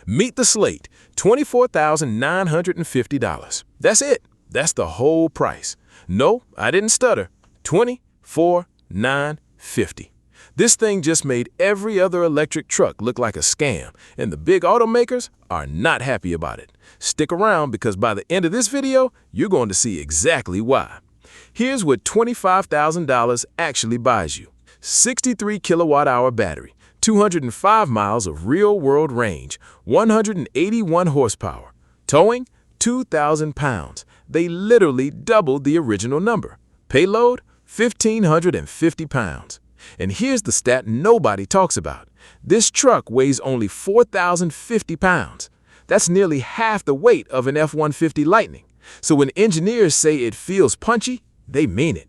Meet the Slate, $24,950. That's it. That's the whole price. No, I didn't stutter. $24,950. This thing just made every other electric truck look like a scam, and the big automakers are not happy about it. Stick around because by the end of this video, you're going to see exactly why. Here's what $25,000 actually buys you. 63 kilowatt-hour battery, 205 miles of real-world range, 181 horsepower. Towing, 2,000 pounds. They literally doubled the original number. Payload, 1,550 pounds. And here's the stat nobody talks about. This truck weighs only 4,050 pounds. That's nearly half the weight of an F-150 Lightning. So when engineers say it feels punchy, they mean it.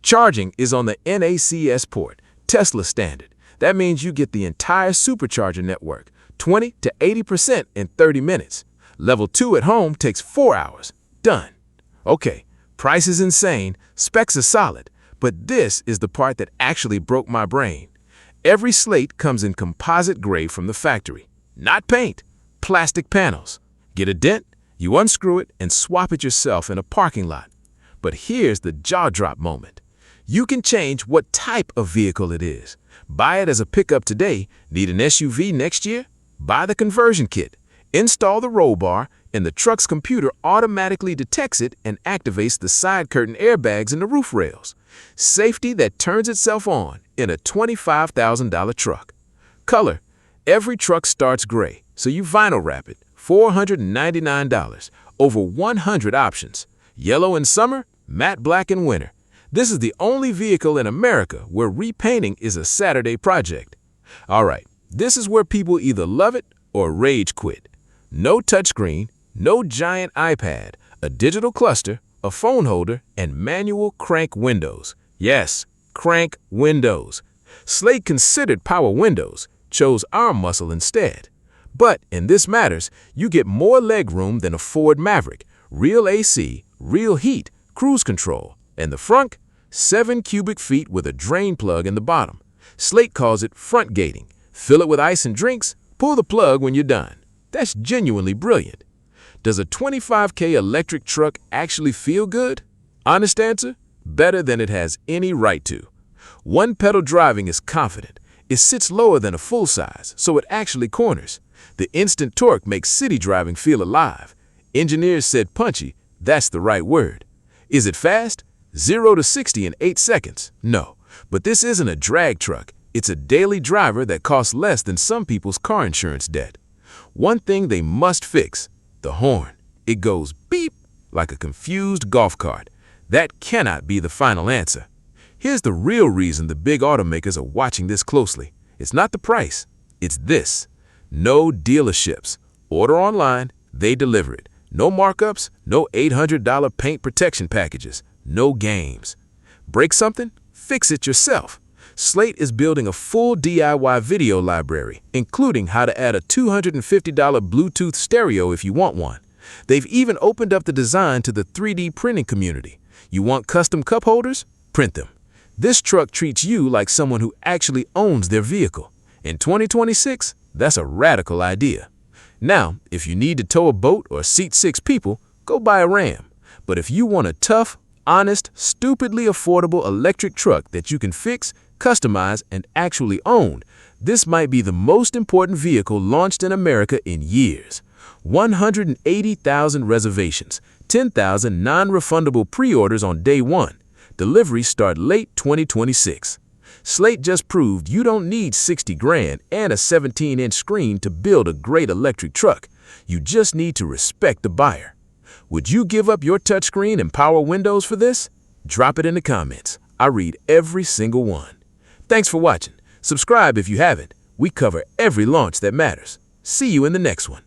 Charging is on the NACS port, Tesla standard. That means you get the entire supercharger network, 20 to 80% in 30 minutes. Level 2 at home takes 4 hours. Done. Okay, price is insane, specs are solid, but this is the part that actually broke my brain. Every Slate comes in composite gray from the factory. Not paint, plastic panels. Get a dent, you unscrew it and swap it yourself in a parking lot. But here's the jaw-drop moment. You can change what type of vehicle it is. Buy it as a pickup today, need an SUV next year? Buy the conversion kit. Install the roll bar, and the truck's computer automatically detects it and activates the side curtain airbags in the roof rails. Safety that turns itself on in a $25,000 truck. Color. Every truck starts gray, so you vinyl wrap it. $499. Over 100 options. Yellow in summer, matte black in winter. This is the only vehicle in America where repainting is a Saturday project. All right, this is where people either love it or rage quit. No touchscreen, no giant iPad, a digital cluster, a phone holder, and manual crank windows. Yes, crank windows. Slate considered power windows, chose arm muscle instead. But in this matters, you get more leg room than a Ford Maverick, real AC, real heat, cruise control, and the front, 7 cubic feet with a drain plug in the bottom. Slate calls it front gating. Fill it with ice and drinks, pull the plug when you're done. That's genuinely brilliant. Does a 25K electric truck actually feel good? Honest answer, better than it has any right to. One pedal driving is confident. It sits lower than a full size, so it actually corners. The instant torque makes city driving feel alive. Engineers said punchy, that's the right word. Is it fast? 0 to 60 in 8 seconds. No, but this isn't a drag truck. It's a daily driver that costs less than some people's car insurance debt. One thing they must fix, the horn. It goes beep like a confused golf cart. That cannot be the final answer. Here's the real reason the big automakers are watching this closely. It's not the price, it's this. No dealerships. Order online, they deliver it. No markups, no $800 paint protection packages, no games. Break something? Fix it yourself. Slate is building a full DIY video library, including how to add a $250 Bluetooth stereo if you want one. They've even opened up the design to the 3D printing community. You want custom cup holders? Print them. This truck treats you like someone who actually owns their vehicle. In 2026, that's a radical idea. Now, if you need to tow a boat or seat 6 people, go buy a Ram. But if you want a tough, honest, stupidly affordable electric truck that you can fix, customize, and actually own, this might be the most important vehicle launched in America in years. 180,000 reservations, 10,000 non-refundable pre-orders on day 1. Deliveries start late 2026. Slate just proved you don't need 60 grand and a 17-inch screen to build a great electric truck. You just need to respect the buyer. Would you give up your touchscreen and power windows for this? Drop it in the comments. I read every single one. Thanks for watching. Subscribe if you haven't. We cover every launch that matters. See you in the next one.